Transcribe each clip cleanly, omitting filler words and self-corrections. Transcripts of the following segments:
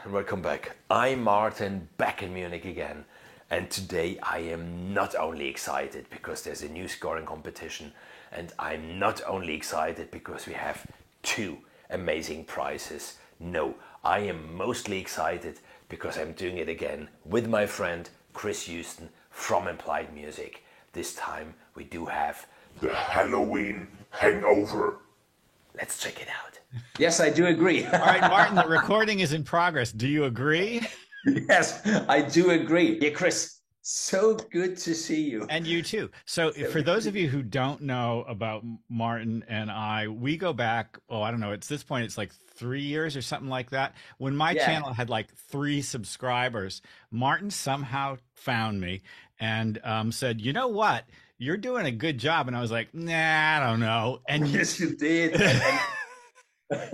Welcome back. I'm Martin, back in Munich again. And today I am not only excited because there's a new scoring competition, and I'm not only excited because we have two amazing prizes. No, I am mostly excited because I'm doing it again with my friend Chris Houston from Implied Music. This time we do have the Halloween Hangover. Let's check it out. Yes, I do agree. All right, Martin, the recording is in progress. Do you agree? Yes, I do agree. Yeah, Chris, so good to see you. And you too. So for those of you who don't know about Martin and I, we go back, I don't know, at this point, it's like 3 years or something like that. When my channel had like 3 subscribers, Martin somehow found me and said, you know what? You're doing a good job. And I was like, nah, I don't know. And yes, you did.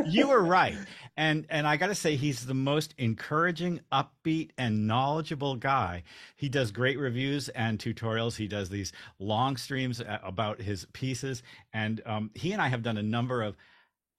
You were right. And I got to say, he's the most encouraging, upbeat, and knowledgeable guy. He does great reviews and tutorials. He does these long streams about his pieces. And he and I have done a number of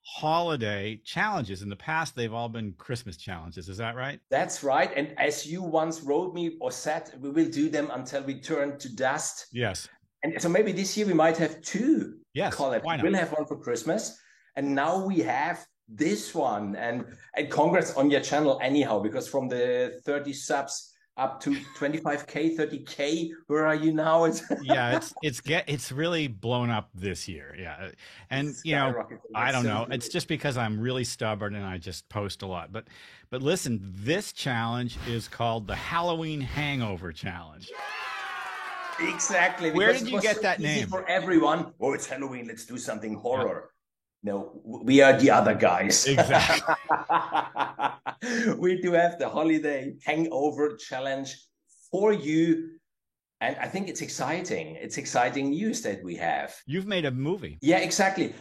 holiday challenges. In the past, they've all been Christmas challenges. Is that right? That's right. And as you once wrote me or said, we will do them until we turn to dust. Yes. And so maybe this year we might have 2 collabs. Why not? We'll have one for Christmas. And now we have this one. And congrats on your channel anyhow, because from the 30 subs up to 25K, 30K, where are you now? Yeah, it's really blown up this year. Yeah. And you know, I don't know. It's just because I'm really stubborn and I just post a lot. But listen, this challenge is called the Halloween Hangover Challenge. Exactly. Where did you get that name? For everyone. Oh, it's Halloween. Let's do something horror. No, we are the other guys. Exactly. We do have the holiday hangover challenge for you. And I think it's exciting. It's exciting news that we have. You've made a movie. Yeah, exactly.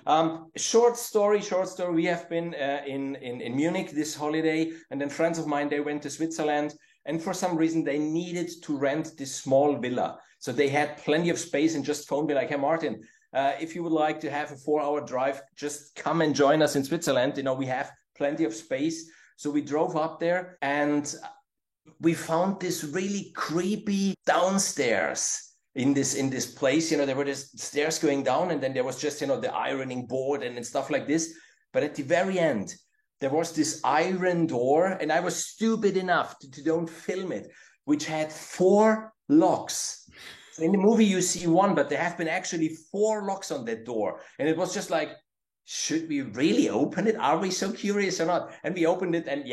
Short story. We have been in Munich this holiday, and then friends of mine, they went to Switzerland. And for some reason, they needed to rent this small villa. So they had plenty of space and just phoned me like, hey, Martin, if you would like to have a 4-hour drive, just come and join us in Switzerland. You know, we have plenty of space. So we drove up there and we found this really creepy downstairs in this place. You know, there were just stairs going down and then there was just, you know, the ironing board and stuff like this. But at the very end, there was this iron door, and I was stupid enough to don't film it, which had 4 locks. So in the movie, you see 1, but there have been actually 4 locks on that door. And it was just like, should we really open it? Are we so curious or not? And we opened it, and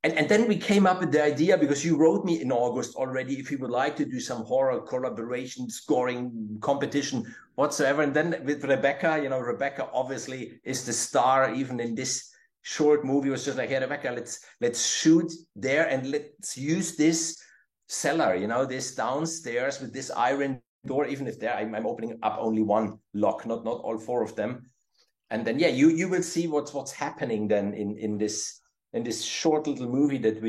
and then we came up with the idea, because you wrote me in August already if you would like to do some horror collaboration, scoring competition, whatsoever. And then with Rebecca, you know, Rebecca obviously is the star even in this short movie. It was just like, hey, Rebecca, let's shoot there and let's use this cellar, you know, this downstairs with this iron door, even if there I'm opening up only 1 lock, not all 4 of them. And then you will see what's happening then in this short little movie that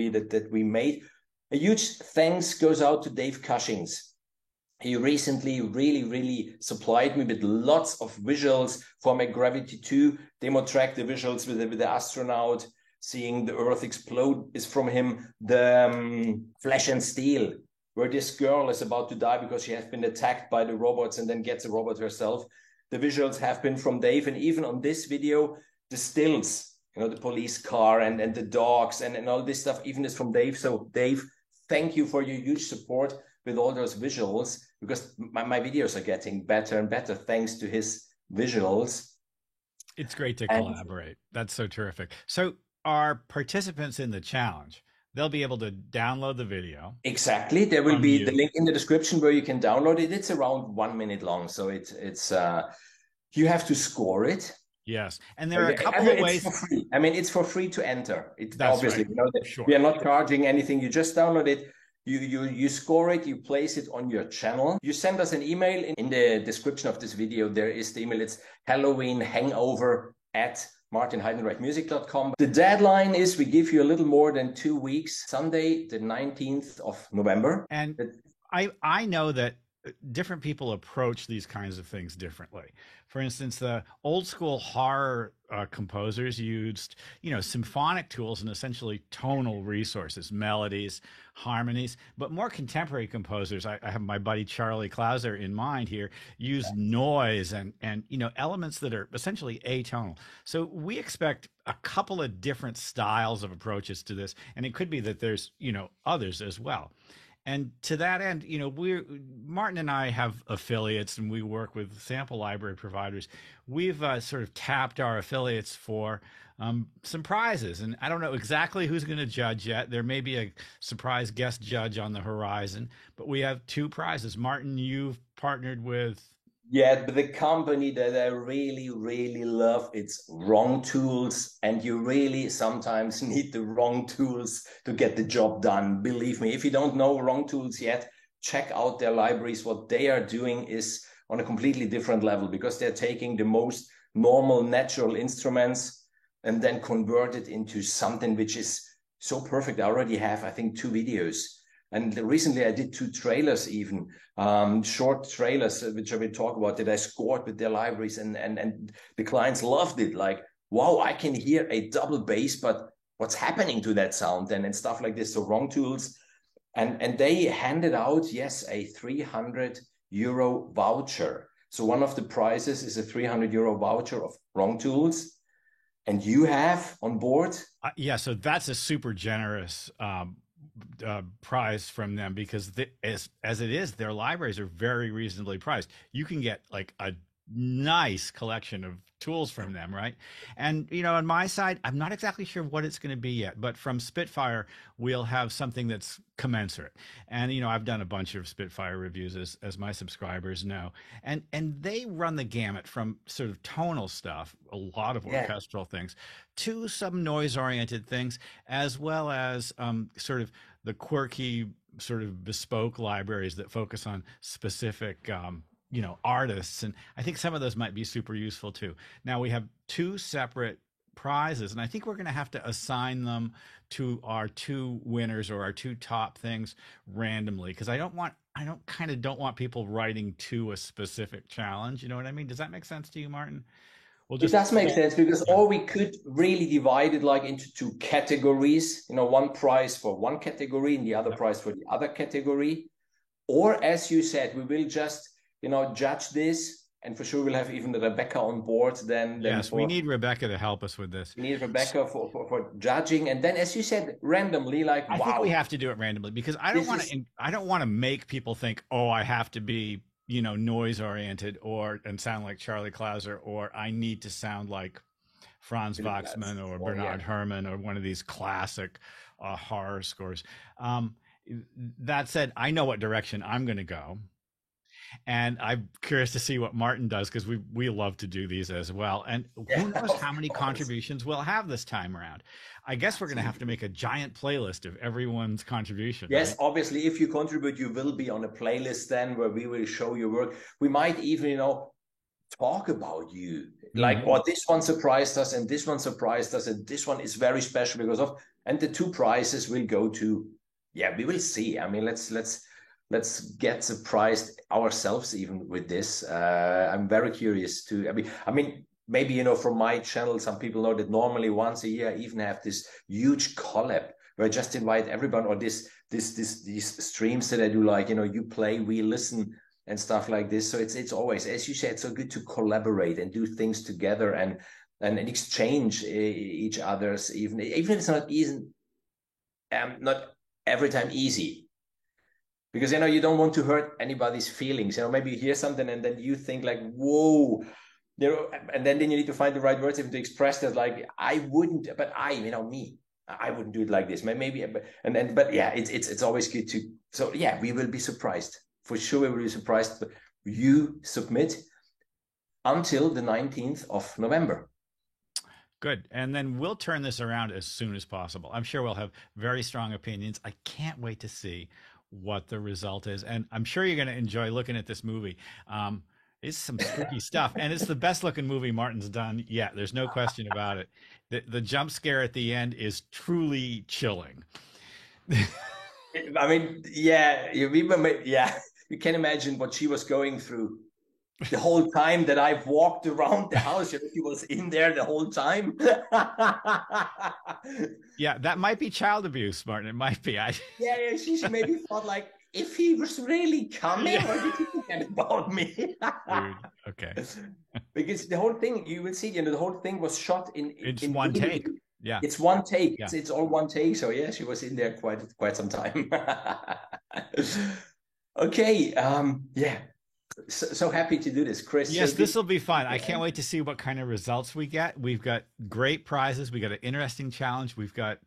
we made. A huge thanks goes out to Dave Cushings. He recently really supplied me with lots of visuals for my Gravity 2 demo track. The visuals with the astronaut seeing the Earth explode is from him. The Flesh and Steel, where this girl is about to die because she has been attacked by the robots and then gets a robot herself. The visuals have been from Dave. And even on this video, the stills, you know, the police car and the dogs and all this stuff, even is from Dave. So Dave, thank you for your huge support with all those visuals, because my videos are getting better and better thanks to his visuals. It's great to collaborate. That's so terrific. So our participants in the challenge, they'll be able to download the video. Exactly. There will be the link in the description where you can download it. It's around 1 minute long. So it's you have to score it. Yes. And there are a couple of ways. For free. I mean, it's for free to enter. It's That's obviously, right. you know, Sure. We are not charging anything. You just download it. You score it, you place it on your channel. You send us an email. In the description of this video, there is the email. It's halloweenhangover@martinheidenreichmusic.com. The deadline is, we give you a little more than 2 weeks, Sunday, the 19th of November. And I know that different people approach these kinds of things differently. For instance, the old school horror composers used, symphonic tools and essentially tonal resources, melodies, harmonies. But more contemporary composers, I have my buddy Charlie Clouser in mind here, use noise and elements that are essentially atonal. So we expect a couple of different styles of approaches to this, and it could be that there's others as well. And to that end, we're Martin and I have affiliates, and we work with sample library providers. We've sort of tapped our affiliates for some prizes, and I don't know exactly who's going to judge yet. There may be a surprise guest judge on the horizon, but we have two prizes. Martin, you've partnered with. Yeah, but the company that I really, really love, it's Wrong Tools, and you really sometimes need the wrong tools to get the job done. Believe me, if you don't know Wrong Tools yet, check out their libraries. What they are doing is on a completely different level, because they're taking the most normal, natural instruments and then convert it into something which is so perfect. I already have, I think, 2 videos. And recently I did 2 trailers, even short trailers, which I will talk about, that I scored with their libraries, and the clients loved it. Like, wow, I can hear a double bass, but what's happening to that sound then, and stuff like this. So Wrong Tools, and they handed out, yes, a 300 euro voucher. So one of the prizes is a 300 euro voucher of Wrong Tools, and you have on board. Yeah, so that's a super generous prize from them, because as it is, their libraries are very reasonably priced. You can get like a nice collection of tools from them, right? And on my side, I'm not exactly sure what it's going to be yet, but from Spitfire we'll have something that's commensurate. And I've done a bunch of Spitfire reviews, as my subscribers know, and they run the gamut from sort of tonal stuff, a lot of orchestral things, to some noise oriented things, as well as sort of the quirky, sort of bespoke libraries that focus on specific artists. And I think some of those might be super useful too. Now we have 2 separate prizes, and I think we're going to have to assign them to our 2 winners, or our 2 top things, randomly, because I don't want people writing to a specific challenge. You know what I mean? Does that make sense to you, Martin? It does make sense, because or we could really divide it like into 2 categories, one prize for one category and the other prize for the other category. Or, as you said, we will just judge this, and for sure we'll have even Rebecca on board then. Yes, we need Rebecca to help us with this. We need Rebecca for judging, and then, as you said, randomly, like, I think we have to do it randomly, because I don't want to make people think, oh, I have to be noise oriented and sound like Charlie Clouser, or I need to sound like Franz Waxman or Bernard Herrmann, or one of these classic horror scores. That said, I know what direction I'm going to go. And I'm curious to see what Martin does, because we love to do these as well. And who knows how many contributions we'll have this time around. I guess we're going to have to make a giant playlist of everyone's contribution. Yes, right? Obviously, if you contribute, you will be on a playlist then, where we will show your work. We might even, talk about you. Like, or this one surprised us, and this one surprised us, and this one is very special because of, and the 2 prizes will go to, we will see. I mean, let's get surprised ourselves even with this. I'm very curious to. I mean, maybe from my channel, some people know that normally once a year I even have this huge collab where I just invite everyone, or these streams that I do, like you play, we listen, and stuff like this. So it's always, as you said, so good to collaborate and do things together and exchange each other's, even if it's not easy, not every time easy. Because you don't want to hurt anybody's feelings. Maybe you hear something and then you think like, whoa, and then you need to find the right words even to express that. Like, I wouldn't, but me, I wouldn't do it like this. Maybe, but yeah, it's always good to. So yeah, we will be surprised for sure. We will be surprised. But you submit until the 19th of November. Good. And then we'll turn this around as soon as possible. I'm sure we'll have very strong opinions. I can't wait to see what the result is, and I'm sure you're going to enjoy looking at this movie. It's some spooky stuff, and it's the best looking movie Martin's done yet. There's no question about it. The jump scare at the end is truly chilling. I mean, yeah, you you can imagine what she was going through the whole time that I've walked around the house. She was in there the whole time. Yeah, that might be child abuse, Martin. It might be. Yeah, she maybe thought like, if he was really coming, Yeah. or did he forget about me? Dude, okay. Because the whole thing, you will see, the whole thing was shot in one take. Yeah. It's one take. Yeah. It's all one take. So yeah, she was in there quite some time. Okay. Yeah. So happy to do this, Chris. Yes, So this will be fun. I can't wait to see what kind of results we get. We've got great prizes. We got an interesting challenge. We've got,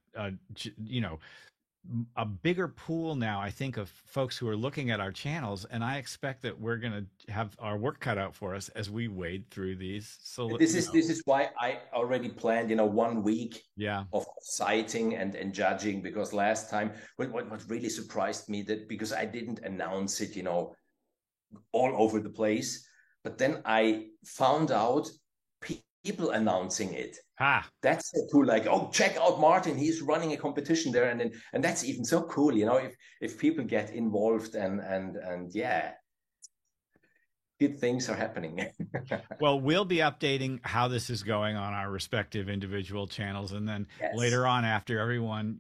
a bigger pool now, I think, of folks who are looking at our channels, and I expect that we're going to have our work cut out for us as we wade through these. So this is why I already planned, 1 week of citing and judging, because last time what really surprised me, that because I didn't announce it, all over the place, but then I found out people announcing it. That's so cool. Like, oh, check out Martin, he's running a competition there, and that's even so cool, if people get involved and yeah, good things are happening. Well, we'll be updating how this is going on our respective individual channels, and then later on, after everyone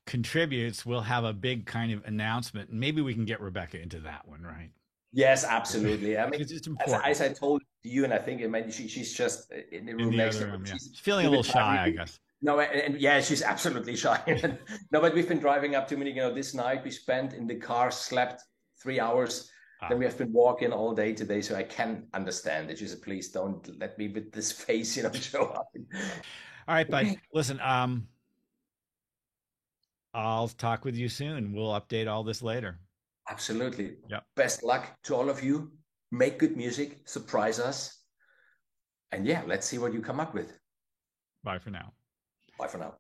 contributes, we'll have a big kind of announcement, and maybe we can get Rebecca into that one, right? Yes, absolutely. I mean, it's important. As I told you, and I think she's just in the room next to me. She's feeling a little shy, I guess. No, and yeah, she's absolutely shy. No, but we've been driving up to Munich. This night we spent in the car, slept 3 hours. Then we have been walking all day today, so I can understand that. She said, "Please don't let me with this face, show up." All right, bud. Listen, I'll talk with you soon. We'll update all this later. Absolutely. Yeah. Best luck to all of you. Make good music, surprise us. And yeah, let's see what you come up with. Bye for now. Bye for now.